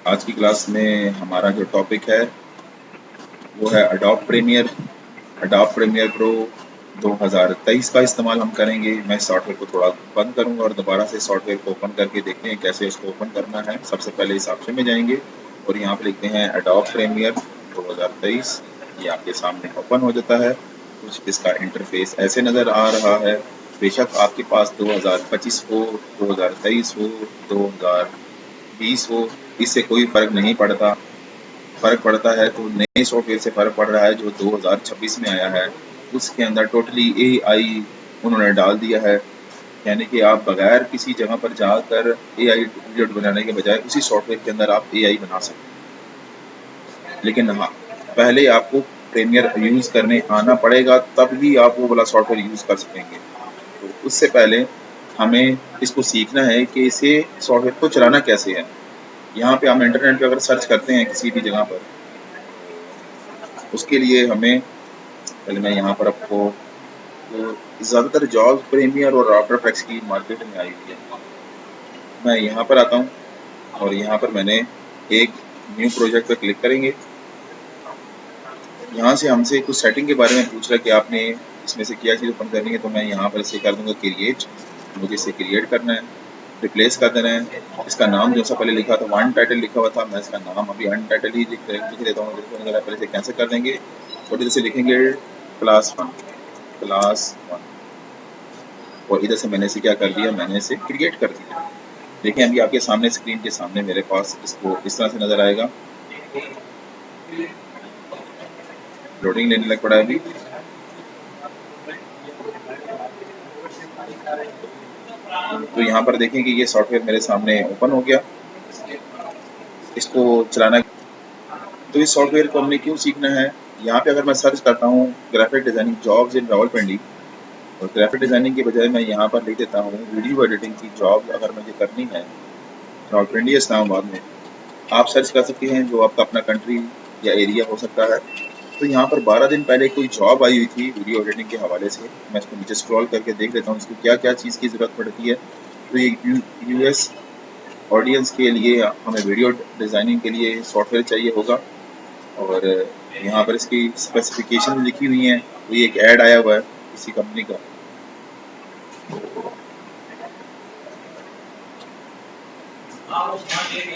आज की क्लास में हमारा जो टॉपिक है वो है Adobe Premiere. Adobe Premiere Pro 2023 का इस्तेमाल हम करेंगे। मैं सॉफ्टवेयर को थोड़ा बंद करूंगा और दोबारा से सॉफ्टवेयर को ओपन करके देखते हैं कैसे उसको ओपन करना है। सबसे पहले इस ऑप्शन में जाएंगे और यहाँ पे लिखते हैं अडोब प्रीमियर 2023। ये आपके सामने ओपन हो जाता है। कुछ इसका इंटरफेस ऐसे नज़र आ रहा है। बेशक आपके पास 2025 हो, 2023 हो, 2020 हो, इससे कोई फर्क नहीं पड़ता। फ़र्क पड़ता है तो नए सॉफ्टवेयर से फ़र्क पड़ रहा है जो 2026 में आया है। उसके अंदर टोटली एआई उन्होंने डाल दिया है। यानी कि आप बगैर किसी जगह पर जाकर एआई वीडियो बनाने के बजाय उसी सॉफ्टवेयर के अंदर आप एआई बना सकते हैं। लेकिन हाँ, पहले आपको प्रीमियर यूज़ करने आना पड़ेगा, तब ही आप वो वाला सॉफ्टवेयर यूज़ कर सकेंगे। तो उससे पहले हमें इसको सीखना है कि इसे सॉफ्टवेयर को चलाना कैसे है। यहाँ पे हम इंटरनेट पे अगर सर्च करते हैं किसी भी जगह पर, उसके लिए हमें पहले मैं यहाँ पर आपको तो ज़्यादातर जॉब प्रीमियर और आफ्टर इफेक्ट्स की मार्केट में आई हुई है। मैं यहाँ पर आता हूँ और यहाँ पर मैंने एक न्यू प्रोजेक्ट पर क्लिक करेंगे। यहाँ से हमसे कुछ सेटिंग के बारे में पूछ रहा है कि आपने इसमें से क्या चीज़ ओपन करनी है। तो मैं यहाँ पर इसे कर दूँगा क्रिएट। मुझे इसे क्रिएट करना है, रिप्लेस कर देना है। इसका नाम जो सा पहले लिखा था वन टाइटल लिखा हुआ था, मैं इसका नाम अभी अनटाइटल ही लिख देता हूँ। पहले इसे कैंसिल कर देंगे और इधर से लिखेंगे क्लास वन, क्लास वन। और इधर से मैंने इसे क्या कर दिया, मैंने इसे क्रिएट कर दिया। देखिए अभी आपके सामने स्क्रीन के सामने मेरे पास इसको इस तरह से नज़र आएगा। लोडिंग लेने लग पड़ा है अभी। तो यहाँ पर देखें कि ये सॉफ्टवेयर मेरे सामने ओपन हो गया। इसको चलाना, तो इस सॉफ्टवेयर को हमने क्यों सीखना है। यहाँ पे अगर मैं सर्च करता हूँ graphic designing jobs in Rawalpindi, और ग्राफिक डिज़ाइनिंग के बजाय मैं यहाँ पर लिख देता हूँ वीडियो एडिटिंग की जॉब अगर मुझे करनी है रावलपिंडी इस्लामाबाद में। आप सर्च कर सकते हैं जो आपका अपना कंट्री या एरिया हो सकता है। तो यहाँ पर 12 दिन पहले कोई जॉब आई हुई थी वीडियो एडिटिंग के हवाले से। मैं इसको नीचे स्क्रॉल करके देख लेता हूँ इसको क्या क्या चीज़ की ज़रूरत पड़ती है। तो ये यूएस ऑडियंस के लिए हमें वीडियो डिज़ाइनिंग के लिए सॉफ्टवेयर चाहिए होगा। और यहाँ पर इसकी स्पेसिफिकेशन लिखी हुई हैं। तो ये एक ऐड आया हुआ है किसी कंपनी का।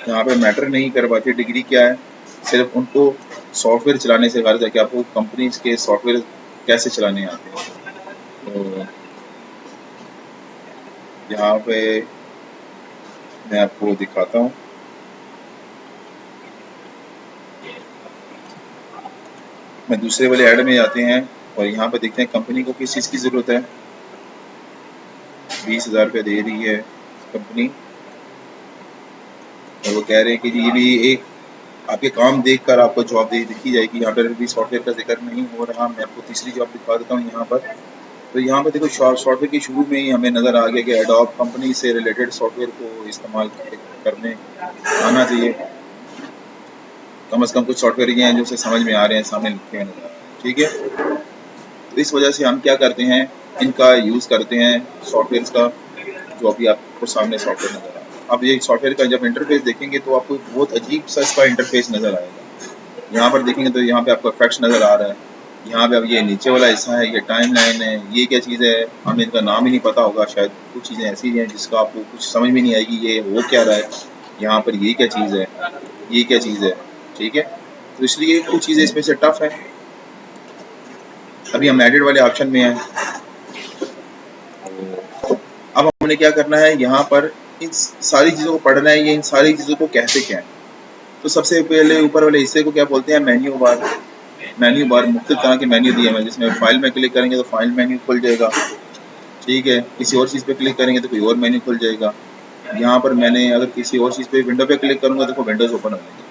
यहाँ पे मैटर नहीं कर पाती डिग्री क्या है, सिर्फ उनको सॉफ्टवेयर चलाने से गर्ज है कि आपको कंपनीज के सॉफ्टवेयर कैसे चलाने आते हैं। तो यहाँ पे मैं आपको दिखाता हूँ। मैं दूसरे वाले ऐड में जाते हैं और यहाँ पे देखते हैं कंपनी को किस चीज़ की ज़रूरत है। 20,000 रुपये दे रही है कंपनी और वो कह रहे हैं कि ये भी एक आपके काम देखकर आपको जॉब दे दी जाएगी। यहाँ पर भी सॉफ्टवेयर का जिक्र नहीं हो रहा। मैं आपको तीसरी जॉब दिखा देता हूँ यहाँ पर। तो यहाँ पे देखो सॉफ्टवेयर के शुरू में ही हमें नज़र आ गया कि एडोब कंपनी से रिलेटेड सॉफ्टवेयर को इस्तेमाल करने आना चाहिए। कम से कम कुछ सॉफ्टवेयर ये हैं जो उसे समझ में आ रहे हैं, सामने लिखे हुए नज़र आ रहे हैं। ठीक है, तो इस वजह से हम क्या करते हैं, इनका यूज़ करते हैं सॉफ्टवेयर का जो अभी आपको सामने सॉफ्टवेयर नज़र आ रहा है। अब ये सॉफ्टवेयर का जब इंटरफेस देखेंगे तो आपको बहुत अजीब सा इसका इंटरफेस नज़र आएगा। यहाँ पर देखेंगे तो यहाँ पे आपको इफेक्ट्स नज़र आ रहा है। यहाँ पे अब ये नीचे वाला हिस्सा है, ये टाइम लाइन है। ये क्या चीज़ है, हमें इनका नाम ही नहीं पता होगा शायद। कुछ चीज़ें ऐसी हैं जिसका आपको कुछ समझ में नहीं आएगी ये हो क्या रहा है। यहाँ पर ये क्या चीज़ है, ये क्या चीज़ है। ठीक है, तो इसलिए कुछ चीज़ें इसमें से टफ है। अभी हम एडिट वाले ऑप्शन में हैं। अब हमने क्या करना है, यहाँ पर इन सारी चीज़ों को पढ़ना है। ये इन सारी चीज़ों को कहते क्या हैं। तो सबसे पहले ऊपर वाले हिस्से को क्या बोलते हैं, मेन्यू बार। मेन्यू बार मुख्तलिफ तरह के मेन्यू दिए हैं, जिसमें फाइल में क्लिक करेंगे तो फाइल मेन्यू खुल जाएगा। ठीक है, किसी और चीज़ पे क्लिक करेंगे तो कोई और मेन्यू खुल जाएगा। यहाँ पर मैंने अगर किसी और चीज़ पे विंडो पे क्लिक करूँगा तो विंडोज़ ओपन हो जाएगी।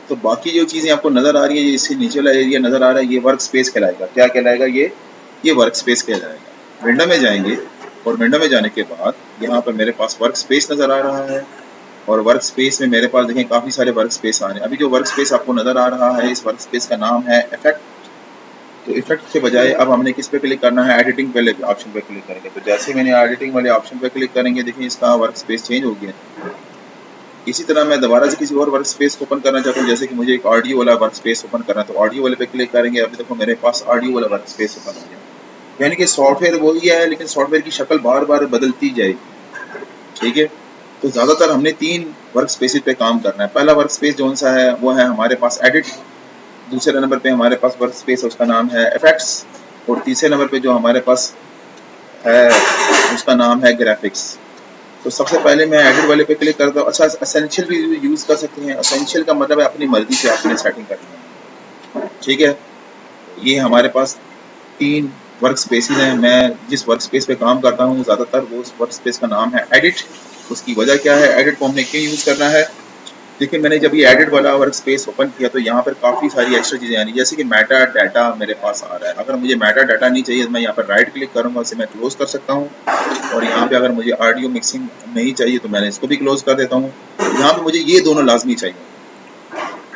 तो बाकी जो चीज़ें आपको नज़र आ रही है, ये इससे नीचे वाला एरिया नज़र आ रहा है, ये वर्क स्पेस कहलाएगा। क्या कहलाएगा, ये वर्क स्पेस कहलाएगा। विंडो में जाएंगे और विंडो में जाने के बाद यहाँ पर मेरे पास वर्क स्पेस नज़र आ रहा है। और वर्क स्पेस में मेरे पास देखें काफ़ी सारे वर्क स्पेस आ रहे हैं। अभी जो वर्क स्पेस आपको नज़र आ रहा है, इस वर्क स्पेस का नाम है इफेक्ट। तो इफेक्ट के बजाय अब हमने किस पे क्लिक करना है, एडिटिंग वाले ऑप्शन पे क्लिक करेंगे। तो जैसे मैंने एडिटिंग वाले ऑप्शन पे क्लिक करेंगे, देखिए इसका वर्क स्पेस चेंज हो गया। इसी तरह मैं दोबारा से किसी और वर्क स्पेस को ओपन करना चाहता हूँ, जैसे कि मुझे एक ऑडियो वाला वर्क स्पेस ओपन करना है, तो ऑडियो वाले पे क्लिक करेंगे। अभी देखो मेरे पास ऑडियो वाला वर्क स्पेस ओपन हो गया। यानी कि सॉफ्टवेयर वही है, लेकिन सॉफ्टवेयर की शक्ल बार बार बदलती जाएगी। ठीक है, तो ज़्यादातर हमने 3 वर्क स्पेसिस पे काम करना है। पहला वर्क स्पेस जौन सा है वो है हमारे पास एडिट, दूसरे नंबर पे हमारे पास वर्क स्पेस उसका नाम है इफेक्ट्स, और तीसरे नंबर पे जो हमारे पास है उसका नाम है ग्राफिक्स। तो सबसे पहले मैं एडिट वाले पे क्लिक करता हूँ। अच्छा, एसेंशियल भी यूज़ कर सकते हैं। एसेंशियल का मतलब है अपनी मर्जी से आपने सेटिंग करनी है। ठीक है, ये हमारे पास 3 वर्क स्पेसेस हैं। मैं जिस वर्क स्पेस पे काम करता हूँ ज़्यादातर वो उस वर्क स्पेस का नाम है एडिट। उसकी वजह क्या है, एडिट को हमने क्यों यूज़ करना है? देखिए, मैंने जब ये एडिट वाला वर्क स्पेस ओपन किया तो यहाँ पर काफ़ी सारी एक्स्ट्रा चीज़ें आ रही, जैसे कि मेटा डाटा मेरे पास आ रहा है। अगर मुझे मेटा डाटा नहीं चाहिए तो मैं यहाँ पर राइट क्लिक करूँगा, उसे मैं क्लोज कर सकता हूँ। और यहाँ पे अगर मुझे ऑडियो मिक्सिंग नहीं चाहिए तो मैंने इसको भी क्लोज कर देता हूँ। यहाँ पे मुझे ये दोनों लाजमी चाहिए।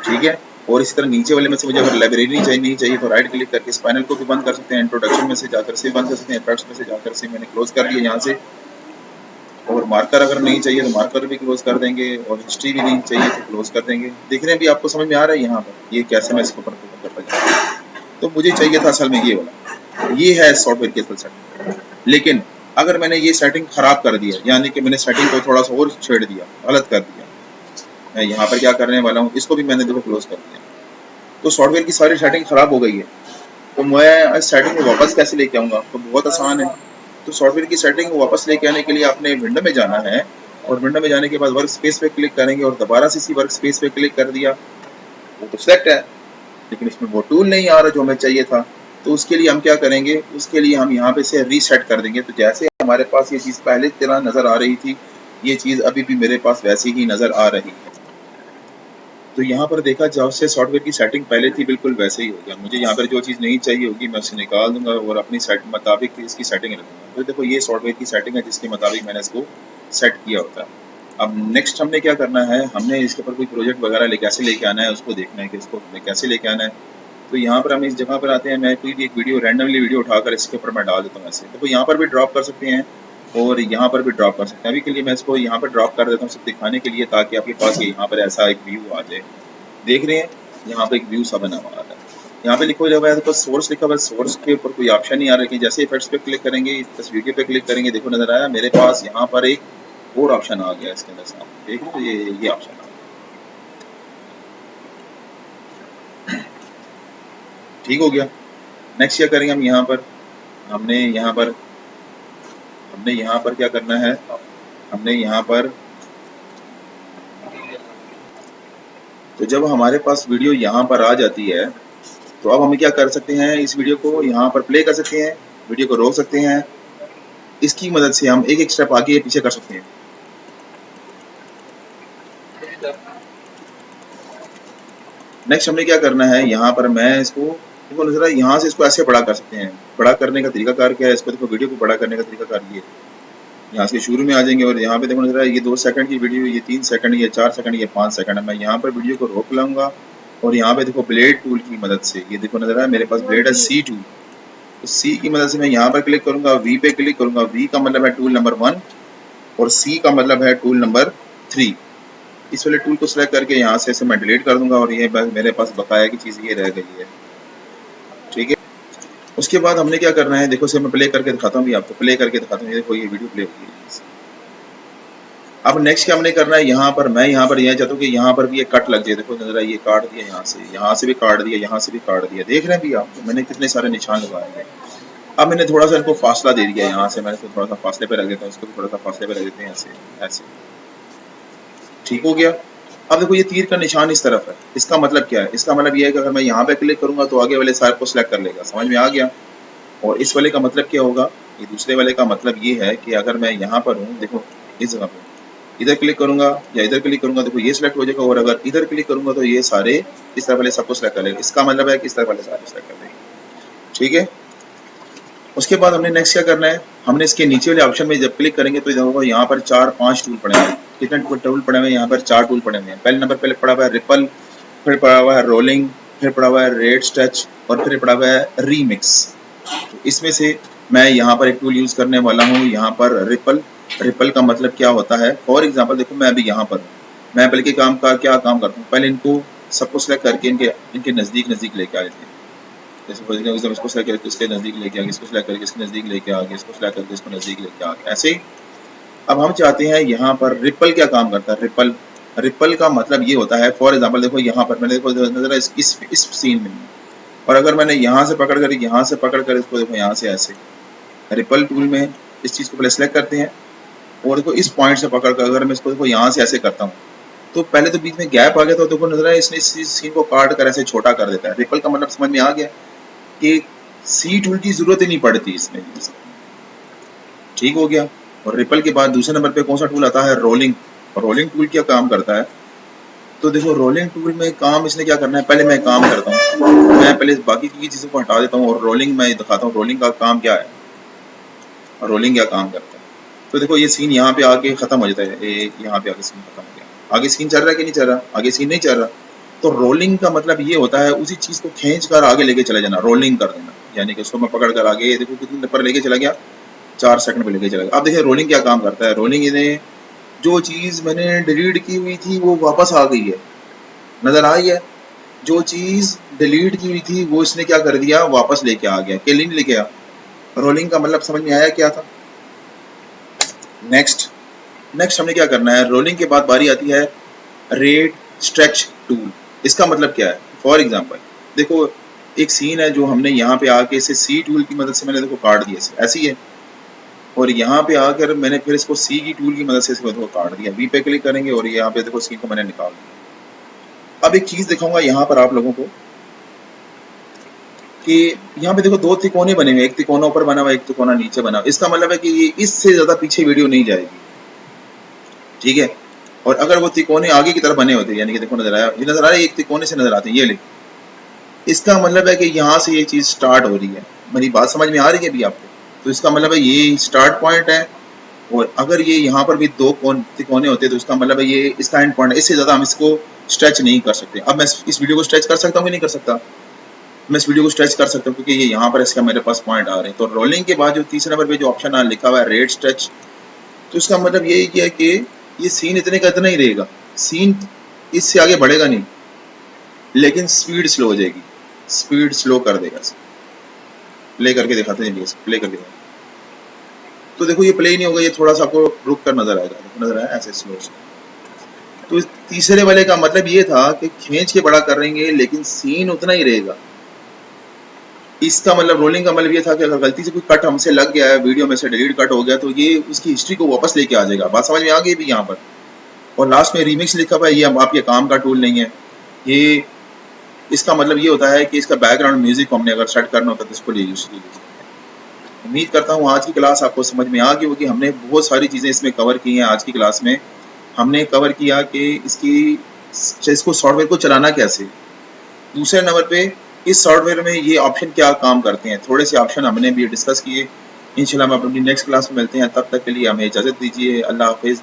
ठीक है, और इसी तरह नीचे वाले में से मुझे अगर लाइब्रेरी नहीं चाहिए तो राइट क्लिक करके इस पैनल को भी बंद कर सकते हैं। इंट्रोडक्शन में से जाकर से बंद कर सकते हैं, इफेक्ट्स में से जाकर से मैंने क्लोज कर दिया यहाँ से। और मार्कर अगर नहीं चाहिए तो मार्कर भी क्लोज कर देंगे, और हिस्ट्री भी नहीं चाहिए तो क्लोज कर देंगे। दिख रहे हैं भी, आपको समझ में आ रहा है यहाँ पर ये कैसे मैं इसको करता जाऊँ। तो मुझे चाहिए था असल में ये वाला, ये है सॉफ्टवेयर की असल सेटिंग। लेकिन अगर मैंने ये सेटिंग खराब कर दिया, यानी कि मैंने सेटिंग को थोड़ा सा और छेड़ दिया, गलत कर दिया, मैं यहाँ पर क्या करने वाला हूँ, इसको भी मैंने देखो क्लोज कर दिया, तो सॉफ्टवेयर की सारी सेटिंग खराब हो गई है। तो मैं इस सेटिंग को वापस कैसे लेके आऊँगा? तो बहुत आसान है। तो सॉफ्टवेयर की सेटिंग को वापस लेके आने के लिए आपने विंडो में जाना है, और विंडो में जाने के बाद वर्क स्पेस पे क्लिक करेंगे और दोबारा से इसी वर्क स्पेस पे क्लिक कर दिया। वो तो सेलेक्ट है, लेकिन इसमें वो टूल नहीं आ रहा जो हमें चाहिए था। तो उसके लिए हम क्या करेंगे, उसके लिए हम यहाँ पे से रीसेट कर देंगे। तो जैसे हमारे पास ये चीज़ पहले तरह नज़र आ रही थी, ये चीज़ अभी भी मेरे पास वैसी ही नज़र आ रही है। तो यहाँ पर देखा जब से सॉफ्टवेयर की सेटिंग पहले थी बिल्कुल वैसे ही हो गया। मुझे यहाँ पर जो चीज़ नहीं चाहिए होगी मैं उसे निकाल दूंगा और अपनी सेट मुताबिक इसकी सेटिंग रखूँगा। तो देखो ये सॉफ्टवेयर की सेटिंग है जिसके मुताबिक मैंने इसको सेट किया होता है। अब नेक्स्ट हमने क्या करना है, हमने इसके ऊपर कोई प्रोजेक्ट वगैरह कैसे लेके आना है उसको देखना है कि इसको कैसे लेके आना है। तो यहाँ पर हम इस जगह पर आते हैं, मैं कोई भी एक वीडियो रैंडमली वीडियो उठाकर इसके ऊपर मैं डाल देता हूँ ऐसे। देखो यहाँ पर भी ड्रॉप कर सकते हैं और यहाँ पर भी ड्रॉप कर सकते हैं। अभी के लिए मैं इसको यहाँ पर ड्रॉप कर देता हूँ सिर्फ दिखाने के लिए, ताकि आपके पास ये यहाँ पर ऐसा एक व्यू आ जाए। देख रहे हैं यहाँ पे एक व्यू सा बना हुआ है। यहाँ पे लिखो जब है तो सोर्स लिखा हुआ है, सोर्स के ऊपर कोई ऑप्शन नहीं आ रहा है। जैसे इफेक्ट्स पे क्लिक करेंगे, इस वीडियो पे क्लिक करेंगे, देखो नजर आया मेरे पास यहाँ पर एक और ऑप्शन आ गया इसके अंदर सामने। देख लो ये ऑप्शन आ गया, ठीक हो गया। नेक्स्ट क्या करेंगे हम यहाँ पर, हमने यहाँ पर क्या करना है, हमने यहाँ पर, तो जब हमारे पास वीडियो यहाँ पर आ जाती है तो अब हम क्या कर सकते हैं, इस वीडियो को यहाँ पर प्ले कर सकते हैं, वीडियो को रोक सकते हैं। इसकी मदद से हम एक एक स्टेप आगे या पीछे कर सकते हैं। नेक्स्ट हमने क्या करना है, यहाँ पर मैं इसको देखो नजर यहाँ से इसको ऐसे बड़ा कर सकते हैं। बड़ा करने का तरीकाकार क्या है, इसको देखो वीडियो को बड़ा करने का तरीकाकार ये, यहाँ से शुरू में आ जाएंगे और यहाँ पे देखो नजर ये 2 सेकंड की वीडियो, ये 3 सेकंड, ये 4 सेकंड, ये 5 सेकंड है। मैं यहाँ पर वीडियो को रोक लाऊंगा और यहाँ पे देखो ब्लेड टूल की मदद से, ये देखो नजर है मेरे पास ब्लेड है C2, तो C की मदद से मैं यहाँ पर क्लिक करूंगा, V पे क्लिक करूंगा। V का मतलब है टूल नंबर 1 और C का मतलब है टूल नंबर 3। इस वाले टूल को सिलेक्ट करके यहाँ से मैं डिलीट कर दूंगा और ये मेरे पास बकाया की चीज़ ये रह गई है। ठीक है, उसके बाद हमने क्या करना है, देखो से मैं प्ले करके दिखाता हूँ, आपको प्ले करके दिखाता हूँ। देखो ये वीडियो प्ले हो गई है। अब नेक्स्ट क्या हमने करना है, यहाँ पर मैं यहाँ पर यह चाहता हूँ कि यहाँ पर भी एक कट लग जाए। देखो नजर ये काट दिया, यहाँ से भी काट दिया, यहाँ से भी काट दिया। देख रहे हैं भी आप, मैंने कितने सारे निशान लगाए हैं। अब मैंने थोड़ा सा इनको फासला दे दिया, यहाँ से मैंने थोड़ा सा फासले पे रख देता हूँ, इसको भी थोड़ा सा फासले पे रख देते हैं ऐसे ऐसे। ठीक हो गया। अब देखो ये तीर का निशान इस तरफ है, इसका मतलब क्या है, इसका मतलब ये है कि अगर मैं यहाँ पे क्लिक करूंगा तो आगे वाले सारे को सिलेक्ट कर लेगा। समझ में आ गया। और इस वाले का मतलब क्या होगा, ये दूसरे वाले का मतलब ये है कि अगर मैं यहाँ पर हूँ, देखो इस जगह पे इधर क्लिक करूंगा या इधर क्लिक करूंगा, देखो ये सिलेक्ट हो जाएगा। और अगर इधर क्लिक करूंगा तो ये सारे इस तरफ वाले सबको सिलेक्ट कर लेगा। इसका मतलब है कि इस तरफ वाले सारे सिलेक्ट कर लेंगे। ठीक है, उसके बाद हमने नेक्स्ट क्या करना है, हमने इसके नीचे वाले ऑप्शन में जब क्लिक करेंगे तो यहाँ पर 4-5 टूल पड़े हैं। कितने टूल पड़े हुए हैं, यहाँ पर 4 टूल पड़े हुए हैं। पहले नंबर पे पड़ा हुआ है रिपल, फिर पड़ा हुआ है रोलिंग, फिर पड़ा हुआ है रेड स्टच और फिर पड़ा हुआ है रीमिक्स। तो इसमें से मैं यहाँ पर एक टूल यूज करने वाला हूँ, यहाँ पर रिपल। रिपल का मतलब क्या होता है, फॉर एग्जाम्पल देखो मैं अभी यहाँ पर हूँ, मैं बल्कि काम का क्या काम करता हूँ, पहले इनको सबको सेलेक्ट करके इनके नज़दीक लेके आ जाते हैं। जैसे फॉर एग्जाम्पल इसको सेलेक्ट करके इसके नज़दीक लेके आ गए, इसको सेलेक्ट करके इसके नज़दीक लेके आ गए, इसको सेलेक्ट करके इसको नज़दीक लेके आ गए, ऐसे ही। अब हम चाहते हैं यहाँ पर रिपल क्या काम करता है। रिपल का मतलब ये होता है, फॉर एग्जाम्पल देखो यहाँ पर मैंने देखो नजर इस सीन में, और अगर मैंने यहाँ से पकड़ कर इसको देखो यहाँ से ऐसे, रिपल टूल में इस चीज़ को पहले सेलेक्ट करते हैं और देखो इस पॉइंट से पकड़ कर अगर मैं इसको देखो यहाँ से ऐसे करता हूँ तो पहले तो बीच में गैप आ गया, तो देखो नजर आया इसने इस सीन को काट कर ऐसे छोटा कर देता है। रिपल का मतलब समझ में आ गया कि सी टूल की जरूरत ही नहीं पड़ती इसमें, ठीक हो गया। और रिपल के बाद दूसरे नंबर पे कौन सा टूल आता है, रोलिंग। और रोलिंग टूल क्या काम करता है, तो देखो रोलिंग टूल में काम इसने क्या करना है, पहले मैं काम करता हूँ, मैं पहले बाकी की चीज़ों को हटा देता हूँ और रोलिंग मैं दिखाता हूँ रोलिंग का काम क्या है और रोलिंग क्या काम करता है। तो देखो ये सीन यहाँ पे आके खत्म हो जाता है, यहाँ पे आके सीन खत्म हो गया। आगे सीन चल रहा है कि नहीं चल रहा, आगे सीन नहीं चल रहा। तो रोलिंग का मतलब ये होता है उसी चीज़ को खींच कर आगे लेके चले जाना, रोलिंग कर देना, यानी कि उसको मैं पकड़ कर आगे देखो कितने पर लेके चला गया, 4 सेकंड पे लेके चला गया। अब देखिए रोलिंग क्या काम करता है, रोलिंग इन्हें जो चीज़ मैंने डिलीट की हुई थी वो वापस आ गई है, नजर आई है। जो चीज़ डिलीट की हुई थी वो इसने क्या कर दिया, वापस लेके आ गया, नहीं लेके आया। रोलिंग का मतलब समझ में आया क्या था। नेक्स्ट हमने क्या करना है, रोलिंग के बाद बारी आती है रेड स्ट्रेच टूल। इसका मतलब क्या है, फॉर एग्जांपल देखो एक सीन है जो हमने यहाँ पे आके इसे सी टूल की मदद से मैंने देखो काट दिया, ऐसी है। और यहाँ पे आकर मैंने फिर इसको सी की टूल की मदद से इसको देखो काट दिया, वी पे क्लिक करेंगे और यहाँ पे देखो सी को मैंने निकाल दिया। अब एक चीज दिखाऊंगा यहाँ पर आप लोगों को कि यहाँ पे देखो 2 तिकोने बने हुए, एक तिकोना ऊपर बना हुआ, एक तिकोना नीचे बना हुआ। इसका मतलब है कि ये इससे ज्यादा पीछे वीडियो नहीं जाएगी, ठीक है। और अगर वो तिकोने आगे की तरफ बने होते, यानी कि देखो नजर आया, ये नजर आ रहा है, एक तिकोने से नजर आते हैं, ये ले, इसका मतलब है कि यहाँ से ये चीज स्टार्ट हो रही है। मेरी बात समझ में आ रही है अभी आपको। तो इसका मतलब है ये स्टार्ट पॉइंट है, और अगर ये यहाँ पर भी 2 तिकोने होते तो इसका मतलब है ये इसका एंड पॉइंट है। इससे ज्यादा हम इसको स्ट्रेच नहीं कर सकते। अब मैं इस वीडियो को स्ट्रेच कर सकता हूँ कि नहीं कर सकता, मैं इस वीडियो को स्ट्रेच कर सकता हूँ क्योंकि ये यहाँ पर इसका मेरे पास पॉइंट आ रहे हैं। तो रोलिंग के बाद जो तीसरे नंबर पे जो ऑप्शन लिखा हुआ है रेड स्ट्रेच, तो इसका मतलब यही है कि ये सीन इतने का इतना ही रहेगा, सीन इससे आगे बढ़ेगा नहीं, लेकिन स्पीड स्लो हो जाएगी, स्पीड स्लो कर देगा। प्ले करके दिखाते हैं, प्ले करके दिखाते। तो देखो ये प्ले नहीं होगा, ये थोड़ा सा आपको रुक कर नजर आएगा, नजर आया ऐसे स्लो। तो तीसरे वाले का मतलब ये था कि खींच के बड़ा करेंगे लेकिन सीन उतना ही रहेगा। इसका मतलब रोलिंग का मतलब ये था कि अगर गलती से कोई कट हमसे लग गया है, वीडियो में से डिलीट कट हो गया, तो ये उसकी हिस्ट्री को वापस लेके आ जाएगा। बात समझ में आ गई भी यहाँ पर। और लास्ट में रीमिक्स लिखा हुआ है, ये आपके काम का टूल नहीं है ये। इसका मतलब ये होता है कि इसका बैकग्राउंड म्यूजिक को हमने अगर सेट करना होता है तो इसको ले यूज। उम्मीद करता हूँ आज की क्लास आपको समझ में आ गई होगी। हमने बहुत सारी चीज़ें इसमें कवर की हैं। आज की क्लास में हमने कवर किया कि इसको सॉफ्टवेयर को चलाना कैसे। दूसरे नंबर पे इस सॉफ्टवेयर में ये ऑप्शन क्या काम करते हैं, थोड़े से ऑप्शन हमने भी डिस्कस किए। इंशाल्लाह हम अपनी नेक्स्ट क्लास में मिलते हैं, तब तक के लिए हमें इजाज़त दीजिए। अल्लाह हाफिज़।